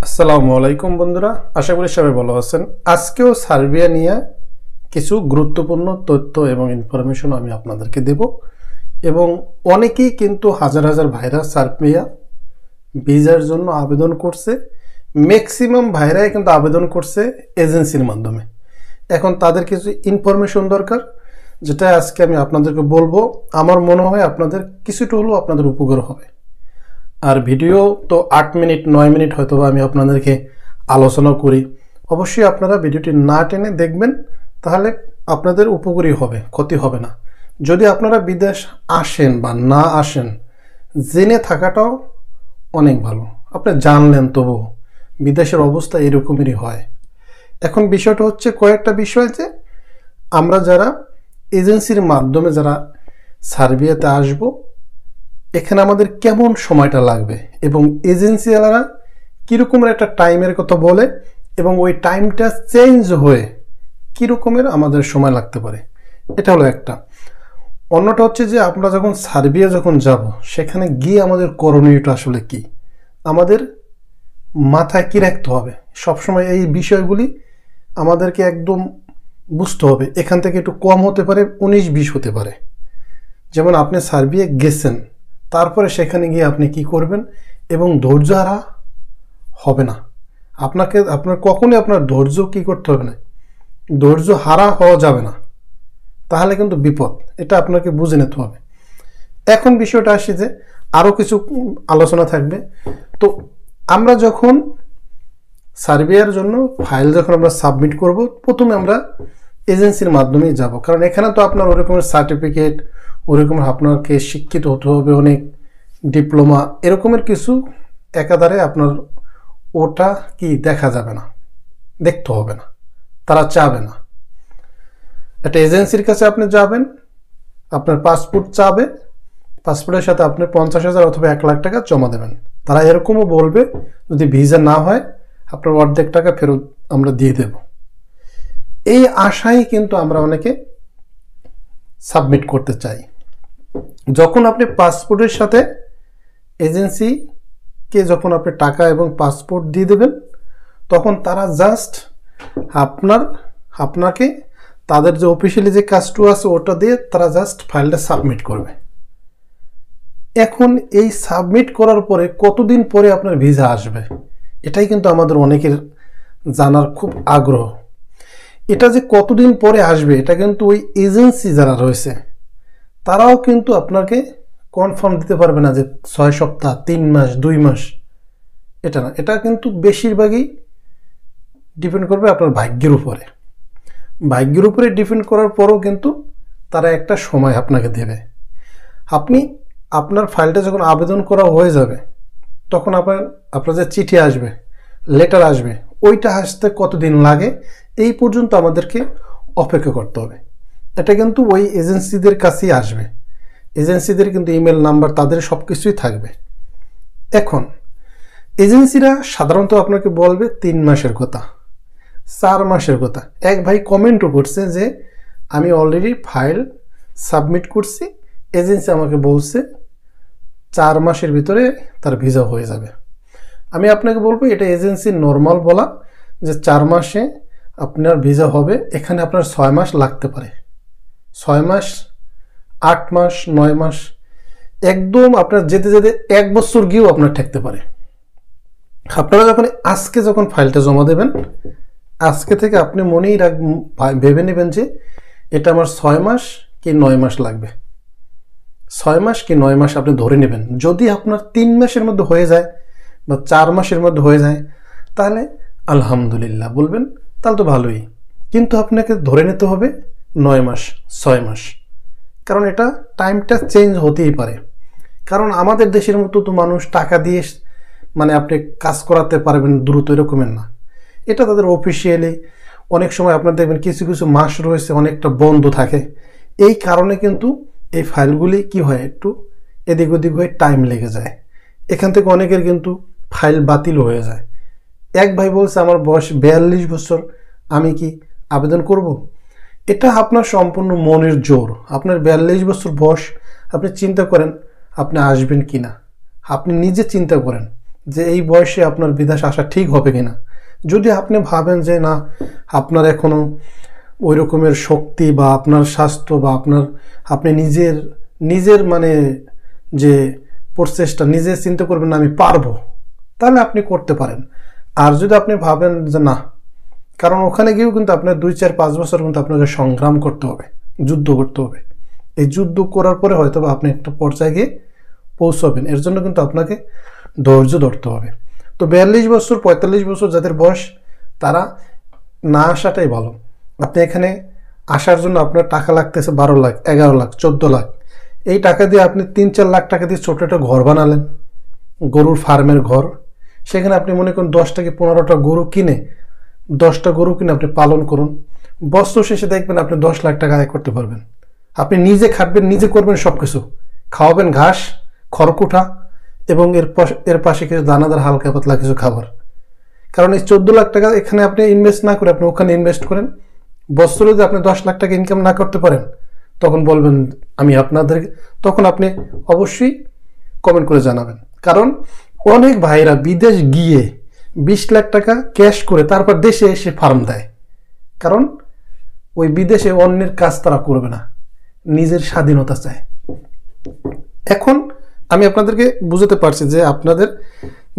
আসসালামু আলাইকুম বন্ধুরা, আশা করি সবাই ভালো আছেন। আজকেও সার্বিয়া নিয়ে কিছু গুরুত্বপূর্ণ তথ্য এবং ইনফরমেশন আমি আপনাদেরকে দেব। এবং অনেকেই কিন্তু হাজার হাজার ভাইরা সার্বিয়া ভিসার জন্য আবেদন করছে। ম্যাক্সিমাম ভাইরাই কিন্তু আবেদন করছে এজেন্সির মাধ্যমে। এখন তাদের কিছু ইনফরমেশন দরকার, যেটা আজকে আমি আপনাদেরকে বলবো। আমার মনে হয় আপনাদের কিছুটা হলেও আপনাদের উপকার হবে। আর ভিডিও তো 8 মিনিট 9 মিনিট হয়তো আমি আপনাদেরকে আলোচনা করি। অবশ্যই আপনারা ভিডিওটি না টেনে দেখবেন, তাহলে আপনাদের উপকারী হবে, ক্ষতি হবে না। যদি আপনারা বিদেশ আসেন বা না আসেন, জেনে থাকাটাও অনেক ভালো। আপনি জানলেন তবু বিদেশের অবস্থা এরকমেরই হয়। এখন বিষয়টা হচ্ছে কয়েকটা বিষয়, যে আমরা যারা এজেন্সির মাধ্যমে যারা সার্বিয়াতে আসব, এখানে আমাদের কেমন সময়টা লাগবে এবং এজেন্সিওয়ালারা কীরকমের একটা টাইমের কথা বলে এবং ওই টাইমটা চেঞ্জ হয়ে কীরকমের আমাদের সময় লাগতে পারে, এটা হলো একটা। অন্যটা হচ্ছে যে আমরা যখন সার্বিয়া যখন যাব, সেখানে গিয়ে আমাদের করণীয়টা আসলে কি, আমাদের মাথায় কী রাখতে হবে। সবসময় এই বিষয়গুলি আমাদেরকে একদম বুঝতে হবে। এখান থেকে একটু কম হতে পারে, 19-20 হতে পারে। যেমন আপনি সার্বিয়া গেছেন, তারপরে সেখানে গিয়ে আপনি কি করবেন এবং ধৈর্য হারা হবে না। আপনার কখনোই আপনার ধৈর্য কি করতে হবে না, ধৈর্য হারা হওয়া যাবে না, তাহলে কিন্তু বিপদ। এটা আপনাকে বুঝে নিতে হবে। এখন বিষয়টা আসে যে আরও কিছু আলোচনা থাকবে। তো আমরা যখন সার্বিয়ার জন্য ফাইল যখন আমরা সাবমিট করব, প্রথমে আমরা এজেন্সির মাধ্যমেই যাব, কারণ এখানে তো আপনার ওরকমের সার্টিফিকেট, ওরকম আপনাকে শিক্ষিত হতে হবে, অনেক ডিপ্লোমা এরকমের কিছু একাধারে আপনার ওটা কি দেখা যাবে না, দেখতে হবে না, তারা চাবে না। একটা এজেন্সির কাছে আপনি যাবেন, আপনার পাসপোর্ট চাবে, পাসপোর্টের সাথে আপনি 50,000 অথবা 1 লাখ টাকা জমা দেবেন। তারা এরকমও বলবে যদি ভিসা না হয় আপনার অর্ধেক টাকা ফেরত আমরা দিয়ে দেব। এই আশায় কিন্তু আমরা অনেকে সাবমিট করতে চাই। যখন আপনি পাসপোর্টের সাথে এজেন্সিকে যখন আপনি টাকা এবং পাসপোর্ট দিয়ে দেবেন, তখন তারা জাস্ট আপনাকে তাদের যে অফিসিয়ালি যে কাজটু আছে ওটা দিয়ে তারা জাস্ট ফাইলটা সাবমিট করবে। এখন এই সাবমিট করার পরে কতদিন পরে আপনার ভিসা আসবে, এটাই কিন্তু আমাদের অনেকের জানার খুব আগ্রহ। এটা যে কতদিন পরে আসবে, এটা কিন্তু ওই এজেন্সি যারা রয়েছে তারাও কিন্তু আপনাকে কনফার্ম দিতে পারবে না যে 6 সপ্তাহ, 3 মাস, 2 মাস। এটা না, এটা কিন্তু বেশিরভাগই ডিপেন্ড করবে আপনার ভাগ্যের উপরে। ভাগ্যের উপরে ডিপেন্ড করার পরও কিন্তু তারা একটা সময় আপনাকে দেবে। আপনার ফাইলটা যখন আবেদন করা হয়ে যাবে, তখন আপনার যে চিঠি আসবে, লেটার আসবে, ওইটা আসতে কতদিন লাগে এই পর্যন্ত আমাদেরকে অপেক্ষা করতে হবে। এটা কিন্তু ওই এজেন্সিদের কাছেই আসবে। এজেন্সিদের কিন্তু ইমেল নাম্বার, তাদের সব কিছুই থাকবে। এখন এজেন্সিরা সাধারণত আপনাকে বলবে 3 মাসের কথা, 4 মাসের কথা। এক ভাই কমেন্টও করছে যে আমি অলরেডি ফাইল সাবমিট করছি, এজেন্সি আমাকে বলছে 4 মাসের ভিতরে তার ভিসা হয়ে যাবে। আমি আপনাকে বলবো এটা এজেন্সির নর্মাল বলা, যে 4 মাসে আপনার ভিসা হবে। এখানে আপনার 6 মাস লাগতে পারে, 6 মাস, 8 মাস, 9 মাস, একদম আপনার যেতে যেতে 1 বছর গিয়েও আপনার ঠেকতে পারে। আপনারা যখন ফাইলটা জমা দেবেন, আজকে থেকে আপনি মনেই ভেবে নেবেন যে এটা আমার 6 মাস কি 9 মাস লাগবে। 6 মাস কি 9 মাস আপনি ধরে নেবেন। যদি আপনার 3 মাসের মধ্যে হয়ে যায় বা 4 মাসের মধ্যে হয়ে যায়, তাহলে আলহামদুলিল্লাহ বলবেন, তাহলে তো ভালোই। কিন্তু আপনাকে ধরে নিতে হবে 9 মাস, 6 মাস, কারণ এটা টাইমটা চেঞ্জ হতেই পারে। কারণ আমাদের দেশের মতো তো মানুষ টাকা দিয়ে আপনি কাজ করাতে পারবেন দ্রুত, এরকমের না। এটা তাদের অফিসিয়ালি অনেক সময় আপনার দেখবেন কিছু কিছু মাস রয়েছে অনেকটা বন্ধ থাকে। এই কারণে কিন্তু এই ফাইলগুলি কি হয়, একটু এদিক ওদিক হয়ে টাইম লেগে যায়। এখান থেকে অনেকের কিন্তু ফাইল বাতিল হয়ে যায়। এক ভাই বলছে আমার বয়স 42 বছর, আমি কি আবেদন করব? এটা আপনার সম্পূর্ণ মনের জোর। আপনার 42 বছর বয়স, আপনি চিন্তা করেন আপনি আসবেন কি না। আপনি নিজে চিন্তা করেন যে এই বয়সে আপনার বিদেশ আসা ঠিক হবে কিনা। যদি আপনি ভাবেন যে না, আপনার এখনো ওই রকমের শক্তি বা আপনার স্বাস্থ্য বা আপনি নিজের মানে যে প্রচেষ্টা নিজে চিন্তা করবেন না আমি পারবো, তাহলে আপনি করতে পারেন। আর যদি আপনি ভাবেন যে না, কারণ ওখানে গিয়েও কিন্তু আপনার 2-4-5 বছর কিন্তু আপনাকে সংগ্রাম করতে হবে, যুদ্ধ করতে হবে। এই যুদ্ধ করার পরে হয়তো আপনি একটা পর্যায়ে গিয়ে পৌঁছাবেন। এর জন্য কিন্তু আপনাকে ধৈর্য ধরতে হবে। তো 42 বছর 45 বছর যাদের বয়স, তারা না আসাটাই ভালো। আপনি এখানে আসার জন্য আপনার টাকা লাগতেছে 12 লাখ, 11 লাখ, 14 লাখ। এই টাকা দিয়ে আপনি 3-4 লাখ টাকা দিয়ে ছোট একটা ঘর বানালেন, গরুর ফার্মের ঘর। সেখানে আপনি মনে করুন 10টা কি 15টা গরু কিনে, 10টা গরু কিনে আপনি পালন করুন। বছর শেষে দেখবেন আপনি 10 লাখ টাকা আয় করতে পারবেন। আপনি নিজে খাটবেন, নিজে করবেন, সব কিছু খাওয়াবেন, ঘাস, খড়কুটা এবং এর পাশে কিছু দানাদার হালকা পাতলা কিছু খাবার। কারণ এই 14 লাখ টাকা এখানে আপনি ইনভেস্ট না করে আপনি ওখানে ইনভেস্ট করেন। বছরে যদি আপনি 10 লাখ টাকা ইনকাম না করতে পারেন, তখন বলবেন আমি আপনাদেরকে, তখন আপনি অবশ্যই কমেন্ট করে জানাবেন। কারণ অনেক ভাইরা বিদেশ গিয়ে 20 লাখ টাকা ক্যাশ করে তারপর দেশে এসে ফার্ম দেয়। কারণ ওই বিদেশে অন্যের কাজ তারা করবে না, নিজের স্বাধীনতা চায়। এখন আমি আপনাদেরকে বুঝাতে পারছি যে আপনাদের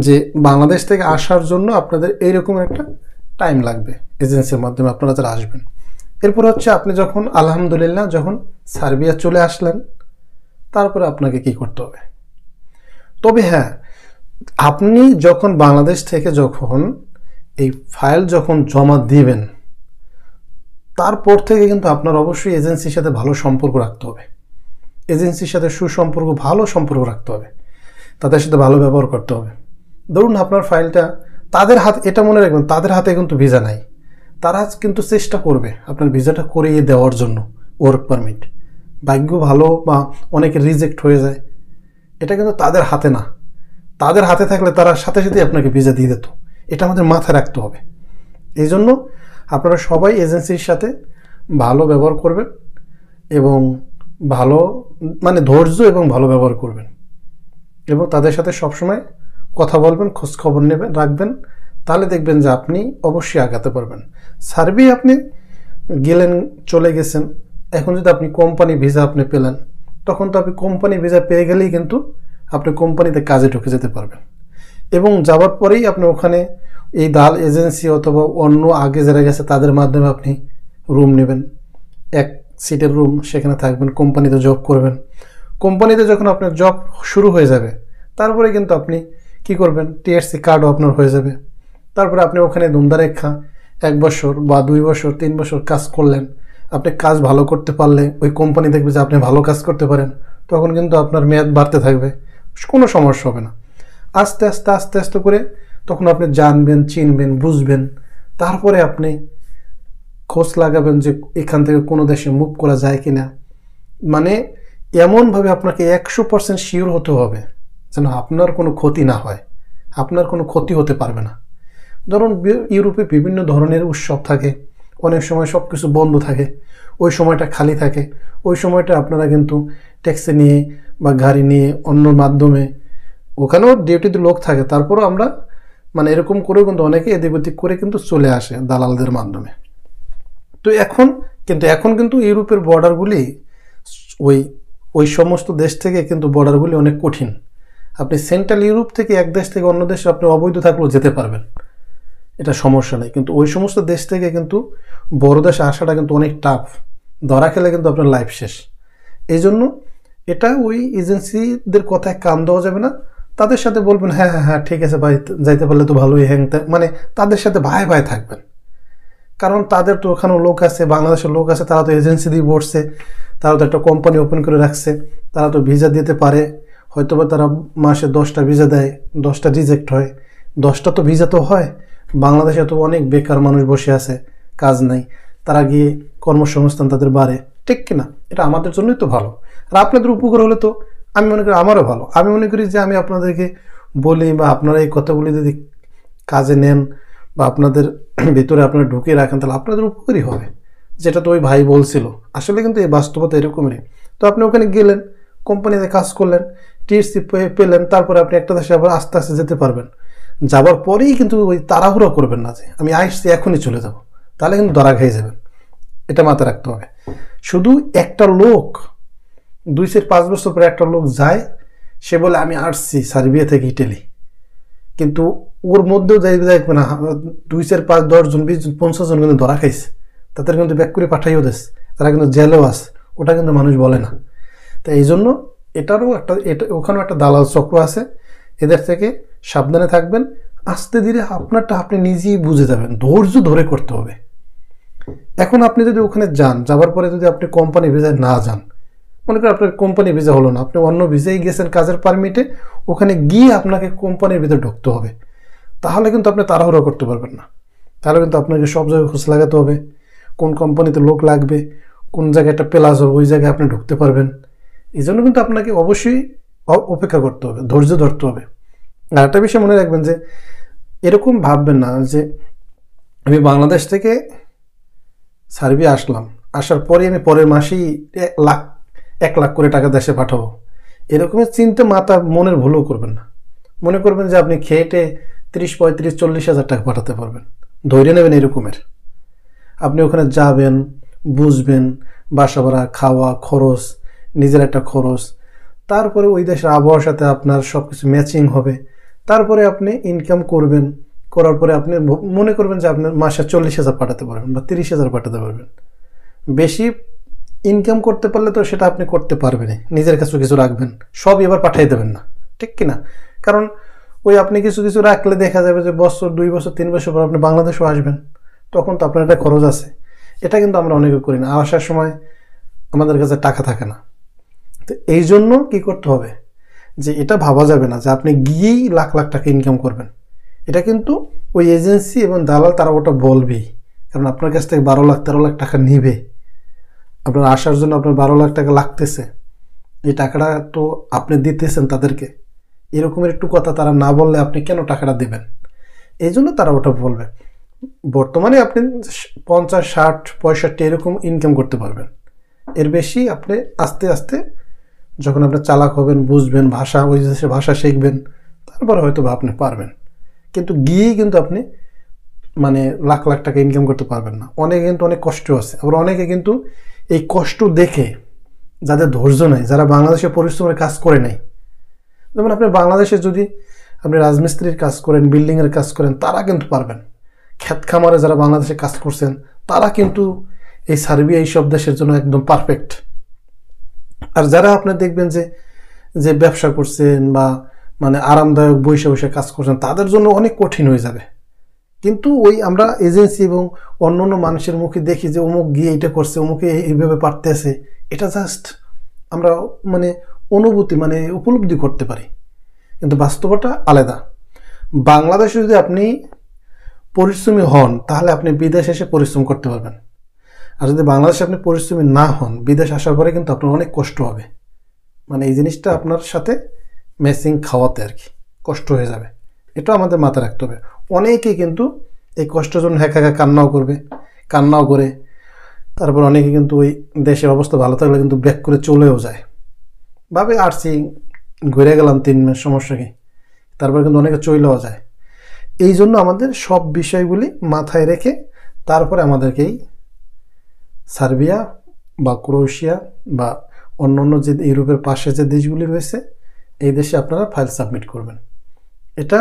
যে বাংলাদেশ থেকে আসার জন্য আপনাদের এইরকম একটা টাইম লাগবে এজেন্সির মাধ্যমে আপনারা যারা আসবেন। এরপর হচ্ছে আপনি যখন আলহামদুলিল্লাহ যখন সার্বিয়া চলে আসলেন, তারপরে আপনাকে কি করতে হবে। তবে হ্যাঁ, আপনি যখন বাংলাদেশ থেকে যখন এই ফাইল যখন জমা দিবেন, তারপর থেকে কিন্তু আপনার অবশ্যই এজেন্সির সাথে ভালো সম্পর্ক রাখতে হবে। এজেন্সির সাথে সুসম্পর্ক, ভালো সম্পর্ক রাখতে হবে, তাদের সাথে ভালো ব্যবহার করতে হবে। ধরুন আপনার ফাইলটা তাদের হাতে, এটা মনে রাখবেন তাদের হাতে কিন্তু ভিসা নাই, তারা কিন্তু চেষ্টা করবে আপনার ভিসাটা করিয়ে দেওয়ার জন্য, ওয়ার্ক পারমিট। ভাগ্য ভালো বা অনেকে রিজেক্ট হয়ে যায়, এটা কিন্তু তাদের হাতে না। তাদের হাতে থাকলে তারা সাথে সাথে আপনাকে ভিসা দিয়ে দিত। এটা আমাদের মাথায় রাখতে হবে। এই জন্য আপনারা সবাই এজেন্সির সাথে ভালো ব্যবহার করবেন এবং ভালো মানে ধৈর্য এবং ভালো ব্যবহার করবেন এবং তাদের সাথে সবসময় কথা বলবেন, খোঁজ খবর নেবেন, রাখবেন। তাহলে দেখবেন যে আপনি অবশ্যই আগাতে পারবেন। সার্বিয়া আপনি গেলেন, চলে গেছেন, এখন যদি আপনি কোম্পানি ভিসা আপনি পেলেন, তখন তো আপনি কোম্পানি ভিসা পেয়ে গেলেই কিন্তু আপনি কোম্পানিতে কাজে ঢুকে যেতে পারবেন। এবং যাওয়ার পরেই আপনি ওখানে এই দাল এজেন্সি অথবা অন্য আগে যারা গেছে তাদের মাধ্যমে আপনি রুম নেবেন, 1 সিটের রুম, সেখানে থাকবেন, কোম্পানিতে জব করবেন। কোম্পানিতে যখন আপনার জব শুরু হয়ে যাবে, তারপরে কিন্তু আপনি কি করবেন, টিএসসি কার্ডও আপনার হয়ে যাবে। তারপরে আপনি ওখানে ধুমধারেক্ষা 1 বছর বা 2 বছর 3 বছর কাজ করলেন। আপনি কাজ ভালো করতে পারলে ওই কোম্পানি দেখবে যে আপনি ভালো কাজ করতে পারেন, তখন কিন্তু আপনার মেয়াদ বাড়তে থাকবে, কোনো সমস্যা হবে না। আস্তে আস্তে আস্তে আস্তে করে তখন আপনি জানবেন, চিনবেন, বুঝবেন। তারপরে আপনি খোঁজ লাগাবেন যে এখান থেকে কোনো দেশে মুভ করা যায় কিনা। মানে এমনভাবে আপনাকে 100% শিওর হতে হবে যেন আপনার কোনো ক্ষতি না হয়, আপনার কোনো ক্ষতি হতে পারবে না। ধরুন ইউরোপে বিভিন্ন ধরনের উৎসব থাকে, অনেক সময় সব কিছু বন্ধ থাকে, ওই সময়টা খালি থাকে। ওই সময়টা আপনারা কিন্তু ট্যাক্সি নিয়ে বা গাড়ি নিয়ে অন্য মাধ্যমে, ওখানেও ডিউটিতে লোক থাকে, তারপরও আমরা মানে এরকম করেও কিন্তু অনেকে এদিক ওদিক করে কিন্তু চলে আসে দালালদের মাধ্যমে। তো এখন কিন্তু ইউরোপের বর্ডারগুলি ওই সমস্ত দেশ থেকে কিন্তু বর্ডারগুলি অনেক কঠিন। আপনি সেন্ট্রাল ইউরোপ থেকে এক দেশ থেকে অন্য দেশে আপনি অবৈধ থাকলেও যেতে পারবেন, এটা সমস্যা নেই। কিন্তু ওই সমস্ত দেশ থেকে কিন্তু বড় দেশে আসাটা কিন্তু অনেক টাফ, ধরা খেলে কিন্তু আপনার লাইফ শেষ। এই জন্য এটা ওই এজেন্সিদের কথায় কান দেওয়া যাবে না। তাদের সাথে বলবেন হ্যাঁ হ্যাঁ হ্যাঁ ঠিক আছে ভাই, যাইতে পারলে তো ভালোই, মানে তাদের সাথে ভাই ভাই থাকবেন। কারণ তাদের তো ওখানেও লোক আছে, বাংলাদেশের লোক আছে, তারা তো এজেন্সি দিয়ে বসছে, তারা তো একটা কোম্পানি ওপেন করে রাখছে, তারা তো ভিসা দিতে পারে। হয়তোবা তারা মাসে 10টা ভিসা দেয়, 10টা রিজেক্ট হয়, 10টা তো ভিসা তো হয়। বাংলাদেশে তো অনেক বেকার মানুষ বসে আছে, কাজ নাই, তারা গিয়ে কর্মসংস্থান তাদের বাড়ে, ঠিক কিনা? এটা আমাদের জন্যই তো ভালো। আর আপনাদের উপকার হলে তো আমি মনে করি আমারও ভালো। আমি মনে করি যে আমি আপনাদেরকে বলি বা আপনারা এই কথাগুলি যদি কাজে নেন বা আপনাদের ভিতরে আপনারা ঢুকিয়ে রাখেন, তাহলে আপনাদের উপকারই হবে। যেটা তো ওই ভাই বলছিল, আসলে কিন্তু এই বাস্তবতা এরকমই। তো আপনি ওখানে গেলেন, কোম্পানিতে কাজ করলেন, টিএসসি পেলেন, তারপরে আপনি একটা দেশে আবার আস্তে আস্তে যেতে পারবেন। যাবার পরেই কিন্তু ওই তাড়াহুড়ো করবেন না যে আমি আসছি এখনই চলে যাব, তাহলে কিন্তু ধরা খেয়ে যাবেন। এটা মাথায় রাখতে হবে। শুধু একটা লোক 2-5 বছর পরে একটা লোক যায়, সে বলে আমি আসছি সার্বিয়া থেকে ইটালি, কিন্তু ওর মধ্যেও দেখবে না 2-4-5 10 জন 20 জন 50 জন কিন্তু ধরা খাইছে, তাদের কিন্তু ব্যাক করে পাঠাইও দিচ্ছে, তারা কিন্তু জেলেও আছে। ওটা কিন্তু মানুষ বলে না। তো এই জন্য এটারও ওখানেও একটা দালাল চক্র আছে, এদের থেকে সাবধানে থাকবেন। আস্তে ধীরে আপনারটা আপনি নিজেই বুঝে যাবেন, ধৈর্য ধরে করতে হবে। এখন আপনি যদি ওখানে যাবার পরে যদি আপনি কোম্পানি ভিসায় না যান, মনে করেন আপনার কোম্পানি ভিসা হলো না, আপনি অন্য ভিসায় গেছেন কাজের পারমিটে, ওখানে গিয়ে আপনাকে কোম্পানির ভিতরে ঢুকতে হবে, তাহলে কিন্তু আপনি তাড়াহুড়ো করতে পারবেন না। তাহলে কিন্তু আপনাকে সব জায়গায় খোঁজ লাগাতে হবে, কোন কোম্পানিতে লোক লাগবে, কোন জায়গায় একটা প্লাস হবে, ওই জায়গায় আপনি ঢুকতে পারবেন। এই জন্য কিন্তু আপনাকে অবশ্যই অপেক্ষা করতে হবে, ধৈর্য ধরতে হবে। আর একটা বিষয় মনে রাখবেন যে এরকম ভাববেন না যে আমি বাংলাদেশ থেকে সার্বিয়া আসলাম, আসার পরে আমি পরের মাসেই 1 লাখ করে টাকা দেশে পাঠাবো। এরকমের চিন্তা মনের ভুলও করবেন না। মনে করবেন যে আপনি খেটে 30-35-40 হাজার টাকা পাঠাতে পারবেন, ধৈর্য নেবেন এরকমের। আপনি ওখানে যাবেন, বুঝবেন, বাসা ভাড়া, খাওয়া খরচ, নিজের একটা খরচ, তারপরে ওই দেশের আবহাওয়ার সাথে আপনার সব কিছু ম্যাচিং হবে, তারপরে আপনি ইনকাম করবেন। করার পরে আপনি মনে করবেন যে আপনার মাসে 40 হাজার পাঠাতে পারবেন বা 30 হাজার পাঠাতে পারবেন। বেশি ইনকাম করতে পারলে তো সেটা আপনি করতে পারবেন, নিজের কাছে কিছু রাখবেন, সব এবার পাঠিয়ে দেবেন না, ঠিক কিনা? কারণ ওই আপনি কিছু কিছু রাখলে দেখা যাবে যে বছর 2 বছর 3 বছর পর আপনি বাংলাদেশও আসবেন, তখন তো আপনার একটা খরচ আছে। এটা কিন্তু আমরা অনেকে করি না, আসার সময় আমাদের কাছে টাকা থাকে না। তো এই জন্য কি করতে হবে যে এটা ভাবা যাবে না যে আপনি গিয়েই লাখ লাখ টাকা ইনকাম করবেন। এটা কিন্তু ওই এজেন্সি এবং দালাল তারা ওটা বলবেই, কারণ আপনার কাছ থেকে 12 লাখ 13 লাখ টাকা নিবে। আপনার আসার জন্য আপনার 12 লাখ টাকা লাগতেছে, এই টাকাটা তো আপনি দিতেছেন তাদেরকে। এরকমের একটু কথা তারা না বললে আপনি কেন টাকাটা দেবেন? এই জন্য তারা ওটা বলবে। বর্তমানে আপনি 50, 60, 65 এরকম ইনকাম করতে পারবেন। এর বেশি আপনি আস্তে আস্তে যখন আপনি চালাক হবেন, বুঝবেন, ভাষা ওই দেশের ভাষা শিখবেন, তারপরে হয়তো বা আপনি পারবেন। কিন্তু গিয়েই কিন্তু আপনি মানে লাখ লাখ টাকা ইনকাম করতে পারবেন না। অনেকে কিন্তু অনেক কষ্ট আছে, আবার অনেকে কিন্তু এই কষ্ট দেখে, যাদের ধৈর্য নেই, যারা বাংলাদেশে পরিশ্রমের কাজ করে নাই, যেমন আপনি বাংলাদেশে যদি আপনি রাজমিস্ত্রির কাজ করেন, বিল্ডিংয়ের কাজ করেন, তারা কিন্তু পারবেন। ক্ষেত খামারে যারা বাংলাদেশে কাজ করছেন, তারা কিন্তু এই সার্বিয়া এইসব দেশের জন্য একদম পারফেক্ট। আর যারা আপনি দেখবেন যে ব্যবসা করছেন বা মানে আরামদায়ক বসে বসে কাজ করছেন, তাদের জন্য অনেক কঠিন হয়ে যাবে। কিন্তু ওই আমরা এজেন্সি এবং অন্য অন্য মানুষের মুখে দেখি যে অমুক গিয়ে এটা করছে, অমুকে এইভাবে পারতেছে, এটা জাস্ট আমরা মানে অনুভূতি মানে উপলব্ধি করতে পারি, কিন্তু বাস্তবতা আলাদা। বাংলাদেশে যদি আপনি পরিশ্রমী হন, তাহলে আপনি বিদেশে এসে পরিশ্রম করতে পারবেন। আর যদি বাংলাদেশে আপনি পরিশ্রমী না হন, বিদেশ আসার পরে কিন্তু আপনার অনেক কষ্ট হবে। মানে এই জিনিসটা আপনার সাথে ম্যাচিং খাওয়াতে আর কি কষ্ট হয়ে যাবে, এটা আমাদের মাথায় রাখতে হবে। অনেকেই কিন্তু এই কষ্টের জন্য হ্যাঁ কান্নাও করে, তারপর অনেকে কিন্তু ওই দেশের অবস্থা ভালো থাকলে কিন্তু ব্যাক করে চলেও যায়, ভাবে আসছি ঘুরে গেলাম 3 মাস, সমস্যা কি? তারপর কিন্তু অনেকে চলেও যায়। এই জন্য আমাদের সব বিষয়গুলি মাথায় রেখে তারপরে আমাদেরকেই সার্বিয়া বা ক্রোয়েশিয়া বা অন্য অন্য যে ইউরোপের পাশে যে দেশগুলি রয়েছে, এই দেশে আপনারা ফাইল সাবমিট করবেন। এটা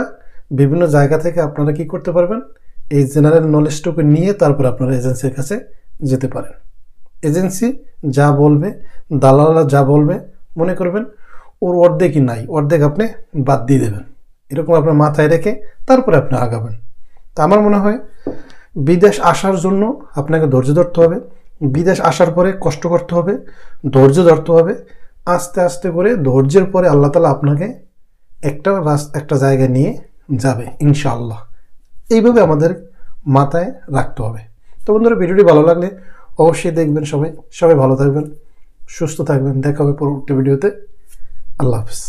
বিভিন্ন জায়গা থেকে আপনারা কি করতে পারবেন, এই জেনারেল নলেজটুকু নিয়ে তারপর আপনারা এজেন্সির কাছে যেতে পারেন। এজেন্সি যা বলবে, দালালরা যা বলবে, মনে করবেন ওর অর্ধেকই নাই, অর্ধেক আপনি বাদ দিয়ে দেবেন। এরকম আপনার মাথায় রেখে তারপরে আপনি আগাবেন। তা আমার মনে হয় বিদেশ আসার জন্য আপনাকে ধৈর্য ধরতে হবে। বিদেশ আসার পরে কষ্ট করতে হবে, ধৈর্য ধরতে হবে। আস্তে আস্তে করে ধৈর্যের পরে আল্লাহ তাআলা আপনাকে একটা জায়গায় নিয়ে যাবে ইনশাআল্লাহ। এইভাবে আমাদের মাথায় রাখতে হবে। তো বন্ধুরা, ভিডিওটি ভালো লাগলে অবশ্যই দেখবেন। সবাই ভালো থাকবেন, সুস্থ থাকবেন। দেখা হবে পরবর্তী ভিডিওতে। আল্লাহ হাফেজ।